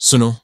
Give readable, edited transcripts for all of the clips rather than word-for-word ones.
सुनो,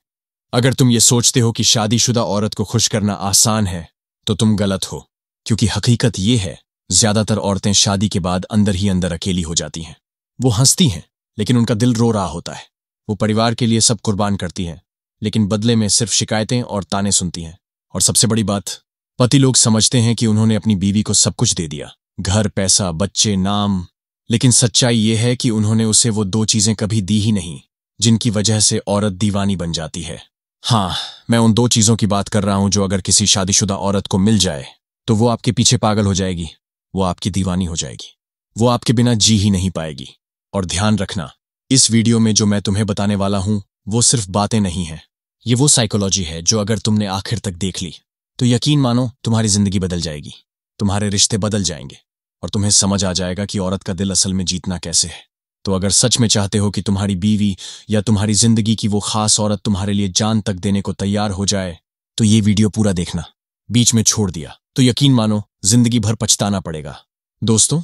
अगर तुम ये सोचते हो कि शादीशुदा औरत को खुश करना आसान है तो तुम गलत हो, क्योंकि हकीकत ये है ज्यादातर औरतें शादी के बाद अंदर ही अंदर अकेली हो जाती हैं। वो हंसती हैं लेकिन उनका दिल रो रहा होता है। वो परिवार के लिए सब कुर्बान करती हैं लेकिन बदले में सिर्फ शिकायतें और ताने सुनती हैं। और सबसे बड़ी बात, पति लोग समझते हैं कि उन्होंने अपनी बीवी को सब कुछ दे दिया, घर, पैसा, बच्चे, नाम, लेकिन सच्चाई ये है कि उन्होंने उसे वो दो चीजें कभी दी ही नहीं जिनकी वजह से औरत दीवानी बन जाती है। हाँ, मैं उन दो चीजों की बात कर रहा हूं जो अगर किसी शादीशुदा औरत को मिल जाए तो वो आपके पीछे पागल हो जाएगी, वो आपकी दीवानी हो जाएगी, वो आपके बिना जी ही नहीं पाएगी। और ध्यान रखना, इस वीडियो में जो मैं तुम्हें बताने वाला हूं वो सिर्फ बातें नहीं हैं, ये वो साइकोलॉजी है जो अगर तुमने आखिर तक देख ली तो यकीन मानो तुम्हारी जिंदगी बदल जाएगी, तुम्हारे रिश्ते बदल जाएंगे और तुम्हें समझ आ जाएगा कि औरत का दिल असल में जीतना कैसे है। तो अगर सच में चाहते हो कि तुम्हारी बीवी या तुम्हारी जिंदगी की वो खास औरत तुम्हारे लिए जान तक देने को तैयार हो जाए तो ये वीडियो पूरा देखना। बीच में छोड़ दिया तो यकीन मानो जिंदगी भर पछताना पड़ेगा। दोस्तों,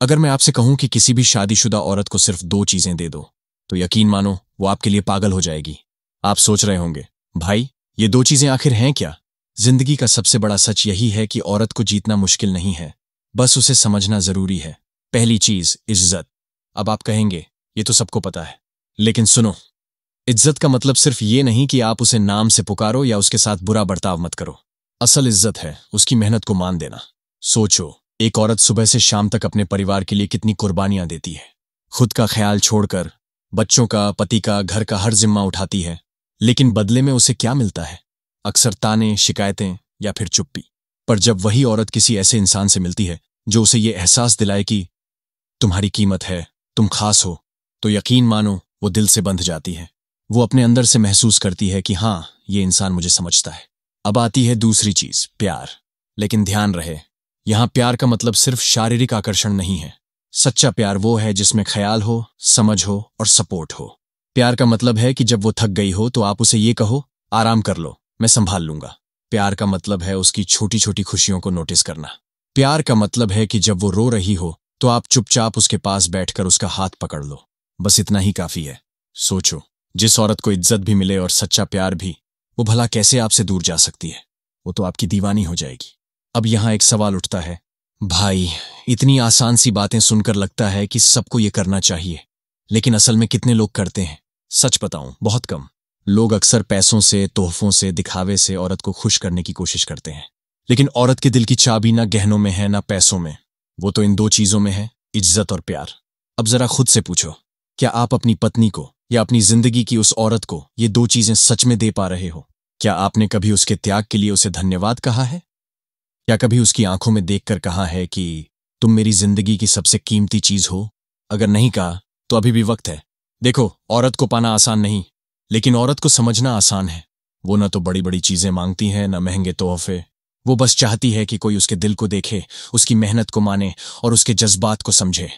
अगर मैं आपसे कहूं कि किसी भी शादीशुदा औरत को सिर्फ दो चीजें दे दो तो यकीन मानो वो आपके लिए पागल हो जाएगी। आप सोच रहे होंगे, भाई ये दो चीजें आखिर हैं क्या? जिंदगी का सबसे बड़ा सच यही है कि औरत को जीतना मुश्किल नहीं है, बस उसे समझना जरूरी है। पहली चीज, इज्जत। अब आप कहेंगे ये तो सबको पता है, लेकिन सुनो, इज्जत का मतलब सिर्फ ये नहीं कि आप उसे नाम से पुकारो या उसके साथ बुरा बर्ताव मत करो। असल इज्जत है उसकी मेहनत को मान देना। सोचो, एक औरत सुबह से शाम तक अपने परिवार के लिए कितनी कुर्बानियां देती है, खुद का ख्याल छोड़कर बच्चों का, पति का, घर का हर जिम्मा उठाती है, लेकिन बदले में उसे क्या मिलता है? अक्सर ताने, शिकायतें या फिर चुप्पी। पर जब वही औरत किसी ऐसे इंसान से मिलती है जो उसे ये एहसास दिलाए कि तुम्हारी कीमत है, तुम खास हो, तो यकीन मानो वो दिल से बंध जाती है। वो अपने अंदर से महसूस करती है कि हाँ, ये इंसान मुझे समझता है। अब आती है दूसरी चीज, प्यार। लेकिन ध्यान रहे, यहां प्यार का मतलब सिर्फ शारीरिक आकर्षण नहीं है। सच्चा प्यार वो है जिसमें ख्याल हो, समझ हो और सपोर्ट हो। प्यार का मतलब है कि जब वो थक गई हो तो आप उसे ये कहो, आराम कर लो, मैं संभाल लूंगा। प्यार का मतलब है उसकी छोटी छोटी खुशियों को नोटिस करना। प्यार का मतलब है कि जब वो रो रही हो तो आप चुपचाप उसके पास बैठकर उसका हाथ पकड़ लो। बस इतना ही काफी है। सोचो, जिस औरत को इज्जत भी मिले और सच्चा प्यार भी, वो भला कैसे आपसे दूर जा सकती है? वो तो आपकी दीवानी हो जाएगी। अब यहां एक सवाल उठता है, भाई इतनी आसान सी बातें सुनकर लगता है कि सबको ये करना चाहिए, लेकिन असल में कितने लोग करते हैं? सच बताऊं, बहुत कम लोग। अक्सर पैसों से, तोहफों से, दिखावे से औरत को खुश करने की कोशिश करते हैं, लेकिन औरत के दिल की चाबी ना गहनों में है ना पैसों में, वो तो इन दो चीजों में है, इज्जत और प्यार। अब जरा खुद से पूछो, क्या आप अपनी पत्नी को या अपनी जिंदगी की उस औरत को ये दो चीजें सच में दे पा रहे हो? क्या आपने कभी उसके त्याग के लिए उसे धन्यवाद कहा है? क्या कभी उसकी आंखों में देखकर कहा है कि तुम मेरी जिंदगी की सबसे कीमती चीज हो? अगर नहीं कहा तो अभी भी वक्त है। देखो, औरत को पाना आसान नहीं, लेकिन औरत को समझना आसान है। वो ना तो बड़ी बड़ी चीजें मांगती है, ना महंगे तोहफे। वो बस चाहती है कि कोई उसके दिल को देखे, उसकी मेहनत को माने और उसके जज्बात को समझे।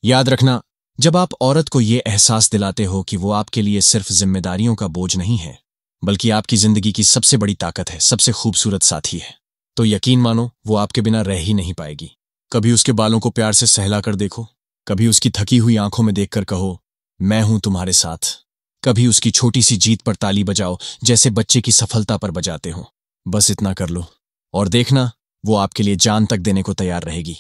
याद रखना, जब आप औरत को ये एहसास दिलाते हो कि वो आपके लिए सिर्फ जिम्मेदारियों का बोझ नहीं है, बल्कि आपकी जिंदगी की सबसे बड़ी ताकत है, सबसे खूबसूरत साथी है, तो यकीन मानो वो आपके बिना रह ही नहीं पाएगी। कभी उसके बालों को प्यार से सहला कर देखो, कभी उसकी थकी हुई आंखों में देखकर कहो, मैं हूं तुम्हारे साथ। कभी उसकी छोटी सी जीत पर ताली बजाओ जैसे बच्चे की सफलता पर बजाते हो। बस इतना कर लो और देखना, वो आपके लिए जान तक देने को तैयार रहेगी।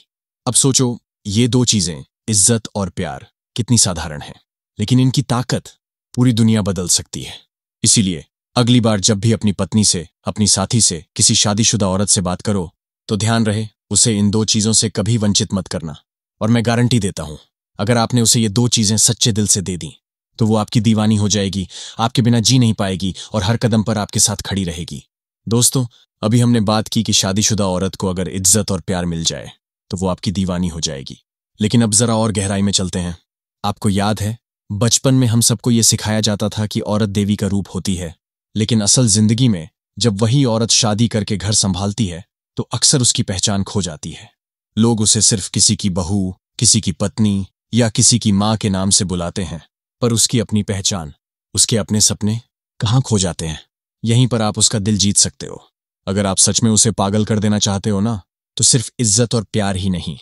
अब सोचो, ये दो चीजें, इज्जत और प्यार, कितनी साधारण है, लेकिन इनकी ताकत पूरी दुनिया बदल सकती है। इसीलिए अगली बार जब भी अपनी पत्नी से, अपनी साथी से, किसी शादीशुदा औरत से बात करो तो ध्यान रहे, उसे इन दो चीजों से कभी वंचित मत करना। और मैं गारंटी देता हूं, अगर आपने उसे ये दो चीजें सच्चे दिल से दे दी तो वो आपकी दीवानी हो जाएगी, आपके बिना जी नहीं पाएगी और हर कदम पर आपके साथ खड़ी रहेगी। दोस्तों, अभी हमने बात की कि शादीशुदा औरत को अगर इज्जत और प्यार मिल जाए तो वो आपकी दीवानी हो जाएगी, लेकिन अब जरा और गहराई में चलते हैं। आपको याद है, बचपन में हम सबको ये सिखाया जाता था कि औरत देवी का रूप होती है, लेकिन असल जिंदगी में जब वही औरत शादी करके घर संभालती है तो अक्सर उसकी पहचान खो जाती है। लोग उसे सिर्फ किसी की बहू, किसी की पत्नी या किसी की मां के नाम से बुलाते हैं, पर उसकी अपनी पहचान, उसके अपने सपने कहाँ खो जाते हैं? यहीं पर आप उसका दिल जीत सकते हो। अगर आप सच में उसे पागल कर देना चाहते हो ना, तो सिर्फ इज्जत और प्यार ही नहीं,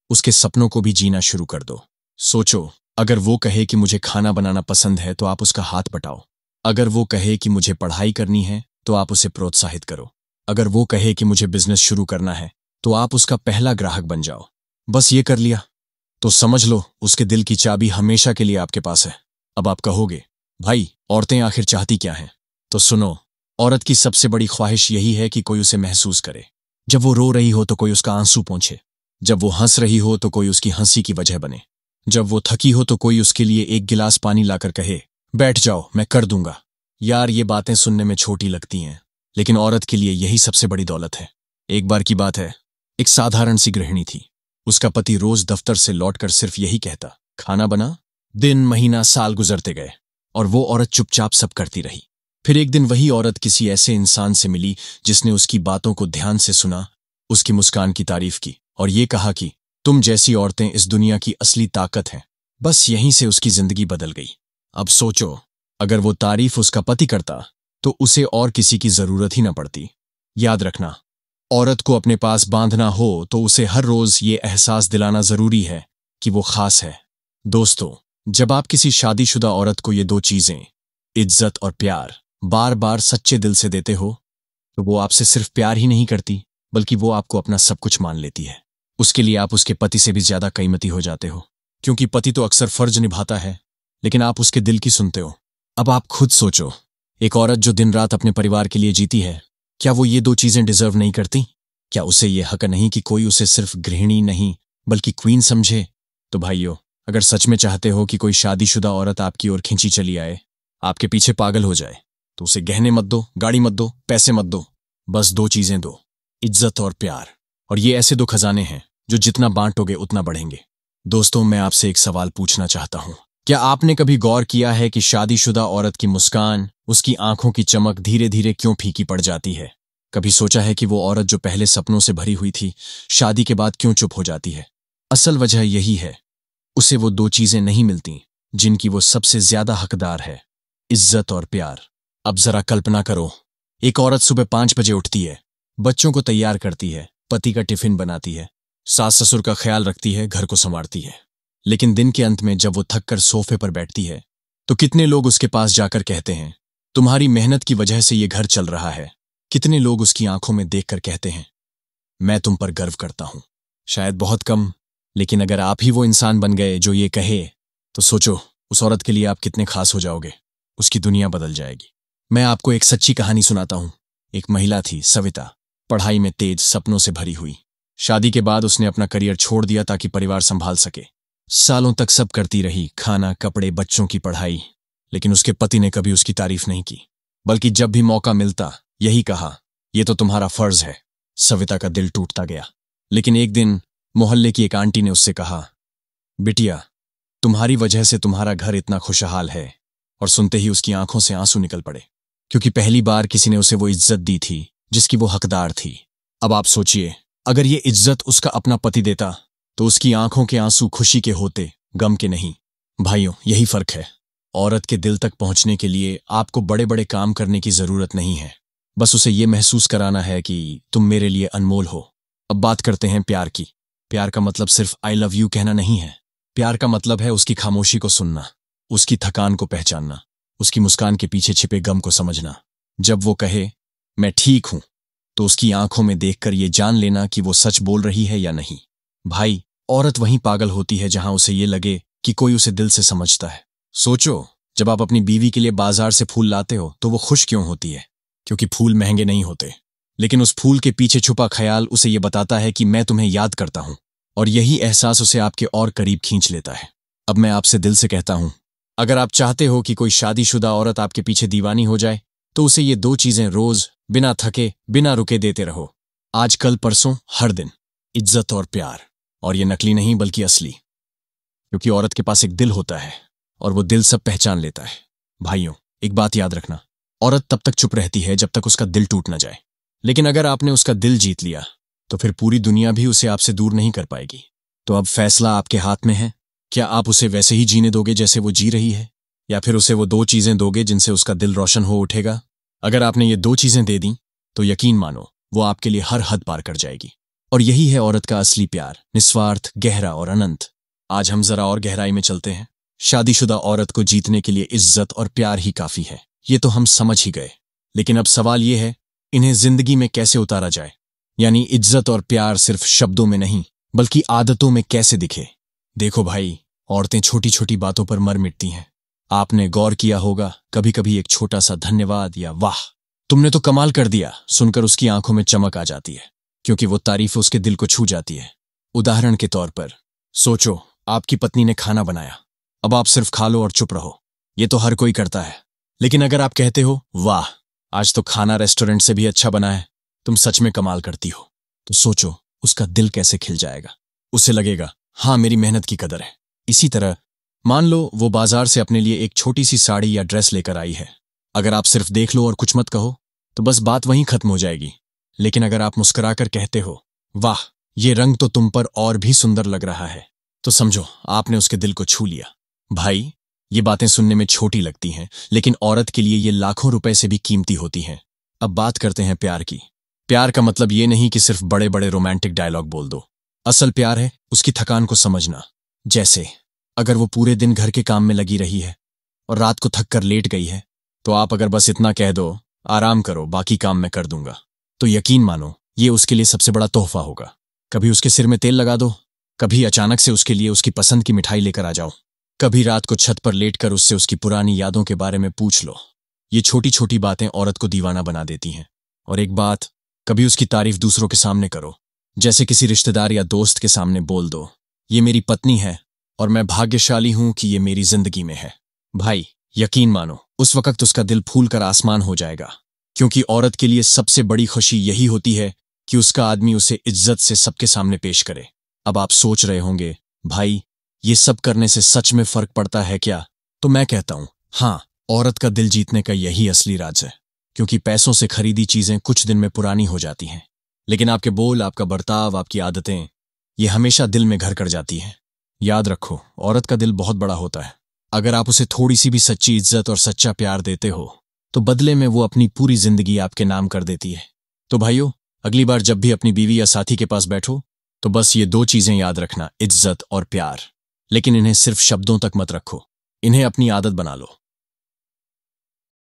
उसके सपनों को भी जीना शुरू कर दो। सोचो, अगर वो कहे कि मुझे खाना बनाना पसंद है तो आप उसका हाथ बटाओ। अगर वो कहे कि मुझे पढ़ाई करनी है तो आप उसे प्रोत्साहित करो। अगर वो कहे कि मुझे बिजनेस शुरू करना है तो आप उसका पहला ग्राहक बन जाओ। बस ये कर लिया तो समझ लो उसके दिल की चाबी हमेशा के लिए आपके पास है। अब आप कहोगे, भाई औरतें आखिर चाहती क्या हैं? तो सुनो, औरत की सबसे बड़ी ख्वाहिश यही है कि कोई उसे महसूस करे। जब वो रो रही हो तो कोई उसका आंसू पोंछे, जब वो हंस रही हो तो कोई उसकी हंसी की वजह बने, जब वो थकी हो तो कोई उसके लिए एक गिलास पानी लाकर कहे, बैठ जाओ मैं कर दूंगा। यार ये बातें सुनने में छोटी लगती हैं, लेकिन औरत के लिए यही सबसे बड़ी दौलत है। एक बार की बात है, एक साधारण सी गृहिणी थी। उसका पति रोज दफ्तर से लौटकर सिर्फ यही कहता, खाना बना। दिन महीना साल गुजरते गए और वो औरत चुपचाप सब करती रही। फिर एक दिन वही औरत किसी ऐसे इंसान से मिली जिसने उसकी बातों को ध्यान से सुना, उसकी मुस्कान की तारीफ की और ये कहा कि तुम जैसी औरतें इस दुनिया की असली ताकत हैं। बस यहीं से उसकी जिंदगी बदल गई। अब सोचो, अगर वो तारीफ उसका पति करता तो उसे और किसी की जरूरत ही न पड़ती। याद रखना, औरत को अपने पास बांधना हो तो उसे हर रोज ये एहसास दिलाना जरूरी है कि वो खास है। दोस्तों, जब आप किसी शादीशुदा औरत को ये दो चीजें, इज्जत और प्यार, बार बार सच्चे दिल से देते हो तो वो आपसे सिर्फ प्यार ही नहीं करती बल्कि वो आपको अपना सब कुछ मान लेती है। उसके लिए आप उसके पति से भी ज्यादा कीमती हो जाते हो, क्योंकि पति तो अक्सर फर्ज निभाता है लेकिन आप उसके दिल की सुनते हो। अब आप खुद सोचो, एक औरत जो दिन रात अपने परिवार के लिए जीती है, क्या वो ये दो चीजें डिजर्व नहीं करती? क्या उसे ये हक नहीं कि कोई उसे सिर्फ गृहिणी नहीं बल्कि क्वीन समझे? तो भाइयों, अगर सच में चाहते हो कि कोई शादीशुदा औरत आपकी ओर खींची चली आए, आपके पीछे पागल हो जाए, तो उसे गहने मत दो, गाड़ी मत दो, पैसे मत दो, बस दो चीजें दो, इज्जत और प्यार। और ये ऐसे दो खजाने हैं जो जितना बांटोगे उतना बढ़ेंगे। दोस्तों, मैं आपसे एक सवाल पूछना चाहता हूं, क्या आपने कभी गौर किया है कि शादीशुदा औरत की मुस्कान, उसकी आंखों की चमक धीरे धीरे क्यों फीकी पड़ जाती है? कभी सोचा है कि वो औरत जो पहले सपनों से भरी हुई थी, शादी के बाद क्यों चुप हो जाती है? असल वजह यही है, उसे वो दो चीजें नहीं मिलती जिनकी वो सबसे ज्यादा हकदार है, इज्जत और प्यार। अब जरा कल्पना करो, एक औरत सुबह 5 बजे उठती है, बच्चों को तैयार करती है, पति का टिफिन बनाती है, सास ससुर का ख्याल रखती है, घर को संवारती है। लेकिन दिन के अंत में जब वो थक कर सोफे पर बैठती है तो कितने लोग उसके पास जाकर कहते हैं, तुम्हारी मेहनत की वजह से ये घर चल रहा है? कितने लोग उसकी आंखों में देखकर कहते हैं, मैं तुम पर गर्व करता हूं? शायद बहुत कम, लेकिन अगर आप ही वो इंसान बन गए जो ये कहे, तो सोचो उस औरत के लिए आप कितने खास हो जाओगे। उसकी दुनिया बदल जाएगी। मैं आपको एक सच्ची कहानी सुनाता हूं। एक महिला थी, सविता, पढ़ाई में तेज, सपनों से भरी हुई। शादी के बाद उसने अपना करियर छोड़ दिया ताकि परिवार संभाल सके। सालों तक सब करती रही, खाना, कपड़े, बच्चों की पढ़ाई, लेकिन उसके पति ने कभी उसकी तारीफ नहीं की, बल्कि जब भी मौका मिलता यही कहा, यह तो तुम्हारा फर्ज है। सविता का दिल टूटता गया। लेकिन एक दिन मोहल्ले की एक आंटी ने उससे कहा, बिटिया, तुम्हारी वजह से तुम्हारा घर इतना खुशहाल है। और सुनते ही उसकी आंखों से आंसू निकल पड़े, क्योंकि पहली बार किसी ने उसे वो इज्जत दी थी जिसकी वो हकदार थी। अब आप सोचिए, अगर ये इज्जत उसका अपना पति देता तो उसकी आंखों के आंसू खुशी के होते, गम के नहीं। भाइयों, यही फर्क है। औरत के दिल तक पहुंचने के लिए आपको बड़े बड़े काम करने की जरूरत नहीं है, बस उसे ये महसूस कराना है कि तुम मेरे लिए अनमोल हो। अब बात करते हैं प्यार की। प्यार का मतलब सिर्फ आई लव यू कहना नहीं है। प्यार का मतलब है उसकी खामोशी को सुनना, उसकी थकान को पहचानना, उसकी मुस्कान के पीछे छिपे गम को समझना। जब वो कहे मैं ठीक हूं, तो उसकी आंखों में देखकर ये जान लेना कि वो सच बोल रही है या नहीं। भाई, औरत वहीं पागल होती है जहां उसे ये लगे कि कोई उसे दिल से समझता है। सोचो, जब आप अपनी बीवी के लिए बाजार से फूल लाते हो तो वो खुश क्यों होती है? क्योंकि फूल महंगे नहीं होते, लेकिन उस फूल के पीछे छुपा ख्याल उसे ये बताता है कि मैं तुम्हें याद करता हूं, और यही एहसास उसे आपके और करीब खींच लेता है। अब मैं आपसे दिल से कहता हूं, अगर आप चाहते हो कि कोई शादीशुदा औरत आपके पीछे दीवानी हो जाए, तो उसे ये दो चीजें रोज, बिना थके, बिना रुके देते रहो। आज, कल, परसों, हर दिन। इज्जत और प्यार। और ये नकली नहीं बल्कि असली, क्योंकि औरत के पास एक दिल होता है और वो दिल सब पहचान लेता है। भाइयों, एक बात याद रखना, औरत तब तक चुप रहती है जब तक उसका दिल टूट न जाए, लेकिन अगर आपने उसका दिल जीत लिया तो फिर पूरी दुनिया भी उसे आपसे दूर नहीं कर पाएगी। तो अब फैसला आपके हाथ में है। क्या आप उसे वैसे ही जीने दोगे जैसे वो जी रही है, या फिर उसे वो दो चीजें दोगे जिनसे उसका दिल रोशन हो उठेगा? अगर आपने ये दो चीजें दे दी तो यकीन मानो वो आपके लिए हर हद पार कर जाएगी। और यही है औरत का असली प्यार, निस्वार्थ, गहरा और अनंत। आज हम जरा और गहराई में चलते हैं। शादीशुदा औरत को जीतने के लिए इज्जत और प्यार ही काफी है। ये तो हम समझ ही गए, लेकिन अब सवाल ये है, इन्हें जिंदगी में कैसे उतारा जाए? यानी इज्जत और प्यार सिर्फ शब्दों में नहीं, बल्कि आदतों में कैसे दिखे? देखो भाई, औरतें छोटी छोटी बातों पर मर मिटती हैं। आपने गौर किया होगा, कभी कभी एक छोटा सा धन्यवाद या वाह, तुमने तो कमाल कर दिया सुनकर उसकी आंखों में चमक आ जाती है, क्योंकि वो तारीफ उसके दिल को छू जाती है। उदाहरण के तौर पर सोचो, आपकी पत्नी ने खाना बनाया, अब आप सिर्फ खा लो और चुप रहो, ये तो हर कोई करता है। लेकिन अगर आप कहते हो, वाह, आज तो खाना रेस्टोरेंट से भी अच्छा बना है, तुम सच में कमाल करती हो, तो सोचो उसका दिल कैसे खिल जाएगा। उसे लगेगा, हाँ, मेरी मेहनत की कदर है। इसी तरह मान लो वो बाजार से अपने लिए एक छोटी सी साड़ी या ड्रेस लेकर आई है। अगर आप सिर्फ देख लो और कुछ मत कहो, तो बस बात वहीं खत्म हो जाएगी। लेकिन अगर आप मुस्कुराकर कहते हो, वाह, ये रंग तो तुम पर और भी सुंदर लग रहा है, तो समझो आपने उसके दिल को छू लिया। भाई, ये बातें सुनने में छोटी लगती हैं, लेकिन औरत के लिए ये लाखों रुपए से भी कीमती होती हैं। अब बात करते हैं प्यार की। प्यार का मतलब ये नहीं कि सिर्फ बड़े बड़े रोमांटिक डायलॉग बोल दो। असल प्यार है उसकी थकान को समझना। जैसे अगर वो पूरे दिन घर के काम में लगी रही है और रात को थक कर लेट गई है, तो आप अगर बस इतना कह दो, आराम करो, बाकी काम मैं कर दूंगा, तो यकीन मानो ये उसके लिए सबसे बड़ा तोहफा होगा। कभी उसके सिर में तेल लगा दो, कभी अचानक से उसके लिए उसकी पसंद की मिठाई लेकर आ जाओ, कभी रात को छत पर लेटकर उससे उसकी पुरानी यादों के बारे में पूछ लो। ये छोटी छोटी बातें औरत को दीवाना बना देती हैं। और एक बात, कभी उसकी तारीफ दूसरों के सामने करो, जैसे किसी रिश्तेदार या दोस्त के सामने बोल दो, ये मेरी पत्नी है और मैं भाग्यशाली हूं कि ये मेरी जिंदगी में है। भाई, यकीन मानो उस वक्त उसका दिल फूल कर आसमान हो जाएगा, क्योंकि औरत के लिए सबसे बड़ी खुशी यही होती है कि उसका आदमी उसे इज्जत से सबके सामने पेश करे। अब आप सोच रहे होंगे, भाई, ये सब करने से सच में फर्क पड़ता है क्या? तो मैं कहता हूं, हाँ, औरत का दिल जीतने का यही असली राज है, क्योंकि पैसों से खरीदी चीजें कुछ दिन में पुरानी हो जाती हैं, लेकिन आपके बोल, आपका बर्ताव, आपकी आदतें, ये हमेशा दिल में घर कर जाती हैं। याद रखो, औरत का दिल बहुत बड़ा होता है। अगर आप उसे थोड़ी सी भी सच्ची इज्जत और सच्चा प्यार देते हो, तो बदले में वो अपनी पूरी जिंदगी आपके नाम कर देती है। तो भाइयों, अगली बार जब भी अपनी बीवी या साथी के पास बैठो, तो बस ये दो चीजें याद रखना, इज्जत और प्यार। लेकिन इन्हें सिर्फ शब्दों तक मत रखो, इन्हें अपनी आदत बना लो।